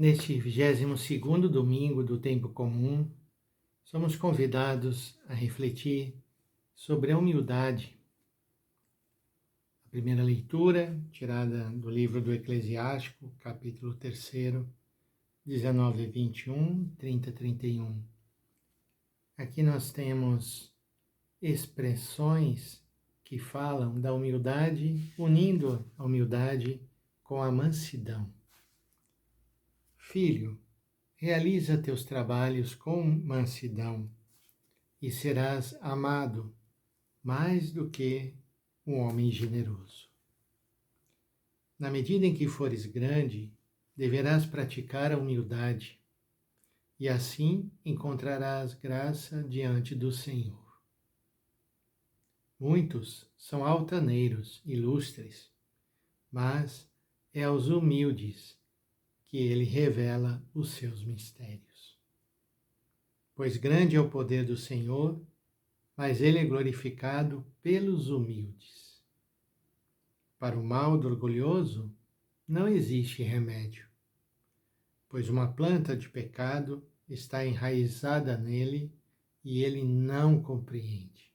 Neste 22º domingo do tempo comum, somos convidados a refletir sobre a humildade. A primeira leitura, tirada do livro do Eclesiástico, capítulo 3, 19 e 21, 30 e 31. Aqui nós temos expressões que falam da humildade, unindo a humildade com a mansidão. Filho, realiza teus trabalhos com mansidão e serás amado mais do que um homem generoso. Na medida em que fores grande, deverás praticar a humildade e assim encontrarás graça diante do Senhor. Muitos são altaneiros, ilustres, mas é aos humildes que ele revela os seus mistérios. Pois grande é o poder do Senhor, mas ele é glorificado pelos humildes. Para o mal do orgulhoso não existe remédio, pois uma planta de pecado está enraizada nele e ele não compreende.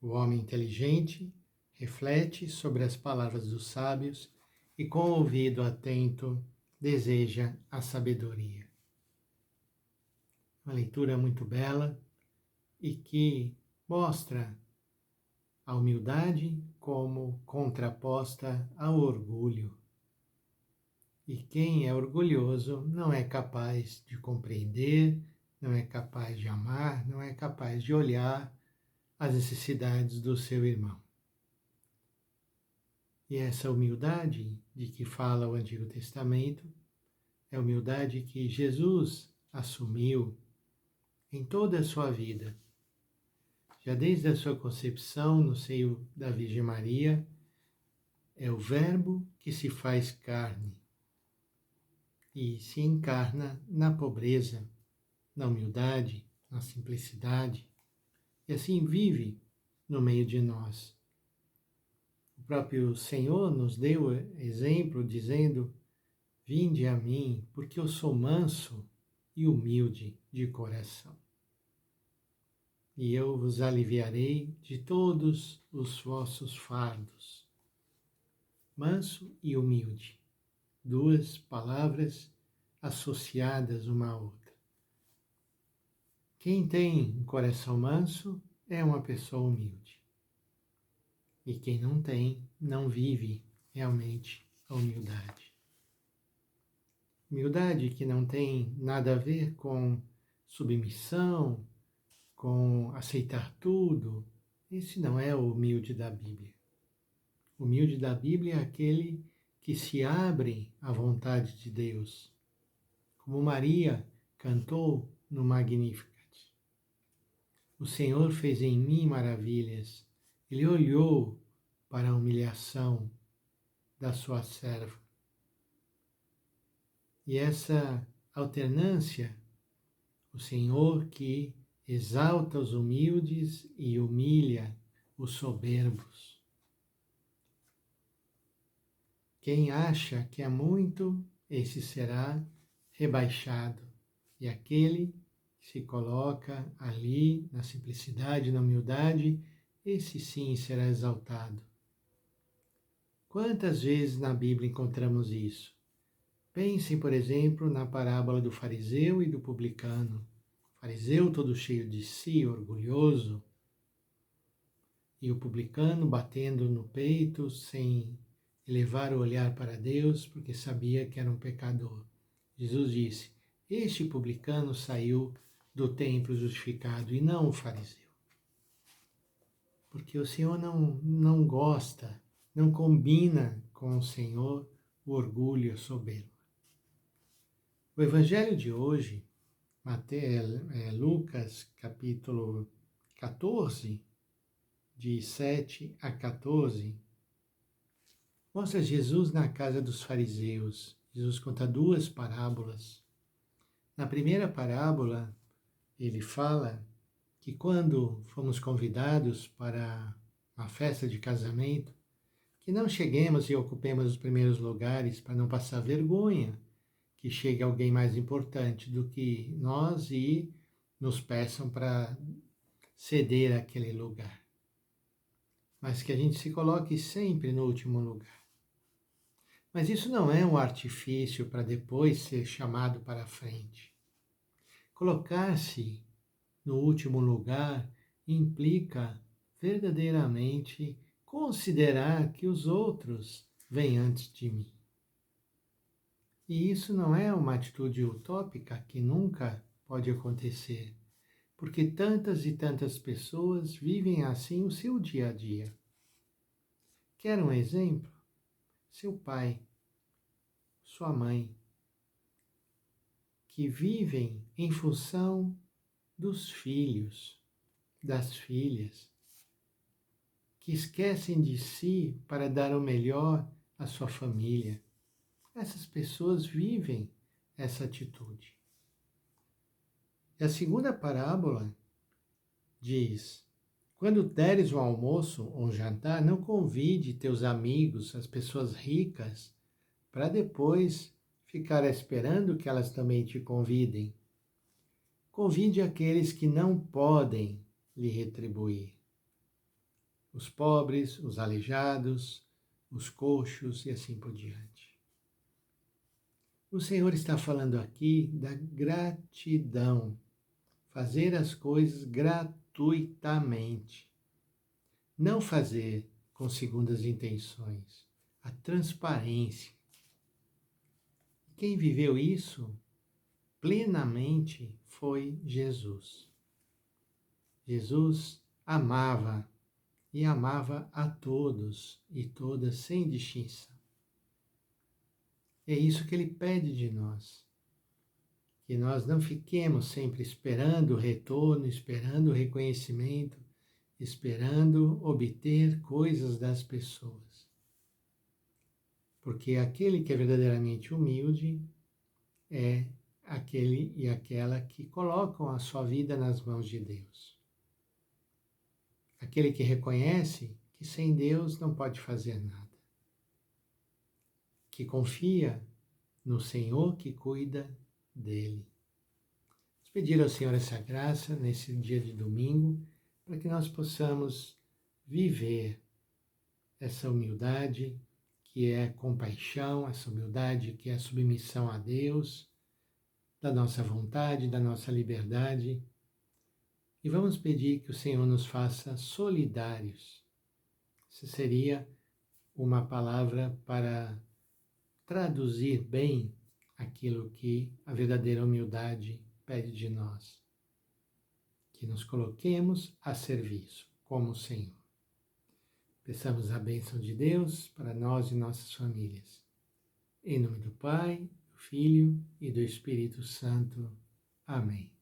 O homem inteligente reflete sobre as palavras dos sábios e com o ouvido atento deseja a sabedoria. Uma leitura muito bela e que mostra a humildade como contraposta ao orgulho. E quem é orgulhoso não é capaz de compreender, não é capaz de amar, não é capaz de olhar as necessidades do seu irmão. E essa humildade de que fala o Antigo Testamento é a humildade que Jesus assumiu em toda a sua vida. Já desde a sua concepção no seio da Virgem Maria, é o Verbo que se faz carne e se encarna na pobreza, na humildade, na simplicidade, e assim vive no meio de nós. O próprio Senhor nos deu exemplo dizendo: vinde a mim, porque eu sou manso e humilde de coração, e eu vos aliviarei de todos os vossos fardos. Manso e humilde, duas palavras associadas uma à outra. Quem tem um coração manso é uma pessoa humilde. E quem não tem, não vive realmente a humildade. Humildade que não tem nada a ver com submissão, com aceitar tudo. Esse não é o humilde da Bíblia. O humilde da Bíblia é aquele que se abre à vontade de Deus, como Maria cantou no Magnificat. O Senhor fez em mim maravilhas. Ele olhou para a humilhação da sua serva. E essa alternância, o Senhor que exalta os humildes e humilha os soberbos. Quem acha que é muito, esse será rebaixado. E aquele que se coloca ali na simplicidade, na humildade, esse sim será exaltado. Quantas vezes na Bíblia encontramos isso? Pensem, por exemplo, na parábola do fariseu e do publicano. O fariseu todo cheio de si, orgulhoso, e o publicano batendo no peito sem elevar o olhar para Deus, porque sabia que era um pecador. Jesus disse: este publicano saiu do templo justificado e não o fariseu. Porque o Senhor não gosta, não combina com o Senhor o orgulho e a soberba. O Evangelho de hoje, Lucas, capítulo 14, de 7 a 14, mostra Jesus na casa dos fariseus. Jesus conta duas parábolas. Na primeira parábola, ele fala que quando fomos convidados para uma festa de casamento, que não cheguemos e ocupemos os primeiros lugares para não passar vergonha, que chegue alguém mais importante do que nós e nos peçam para ceder aquele lugar. Mas que a gente se coloque sempre no último lugar. Mas isso não é um artifício para depois ser chamado para a frente. Colocar-se no último lugar implica verdadeiramente considerar que os outros vêm antes de mim. E isso não é uma atitude utópica que nunca pode acontecer, porque tantas e tantas pessoas vivem assim o seu dia a dia. Quer um exemplo? Seu pai, sua mãe, que vivem em função dos filhos, das filhas, que esquecem de si para dar o melhor à sua família. Essas pessoas vivem essa atitude. E a segunda parábola diz: quando deres um almoço ou um jantar, não convide teus amigos, as pessoas ricas, para depois ficar esperando que elas também te convidem. Convide aqueles que não podem lhe retribuir. Os pobres, os aleijados, os coxos e assim por diante. O Senhor está falando aqui da gratidão, fazer as coisas gratuitamente, não fazer com segundas intenções, a transparência. Quem viveu isso plenamente foi Jesus. Jesus amava e amava a todos e todas sem distinção. É isso que ele pede de nós, que nós não fiquemos sempre esperando o retorno, esperando o reconhecimento, esperando obter coisas das pessoas. Porque aquele que é verdadeiramente humilde é aquele e aquela que colocam a sua vida nas mãos de Deus. Aquele que reconhece que sem Deus não pode fazer nada. Que confia no Senhor que cuida dele. Vamos pedir ao Senhor essa graça nesse dia de domingo, para que nós possamos viver essa humildade que é compaixão, essa humildade que é submissão a Deus, da nossa vontade, da nossa liberdade. E vamos pedir que o Senhor nos faça solidários. Essa seria uma palavra para traduzir bem aquilo que a verdadeira humildade pede de nós. Que nos coloquemos a serviço, como o Senhor. Peçamos a bênção de Deus para nós e nossas famílias. Em nome do Pai, do Filho e do Espírito Santo. Amém.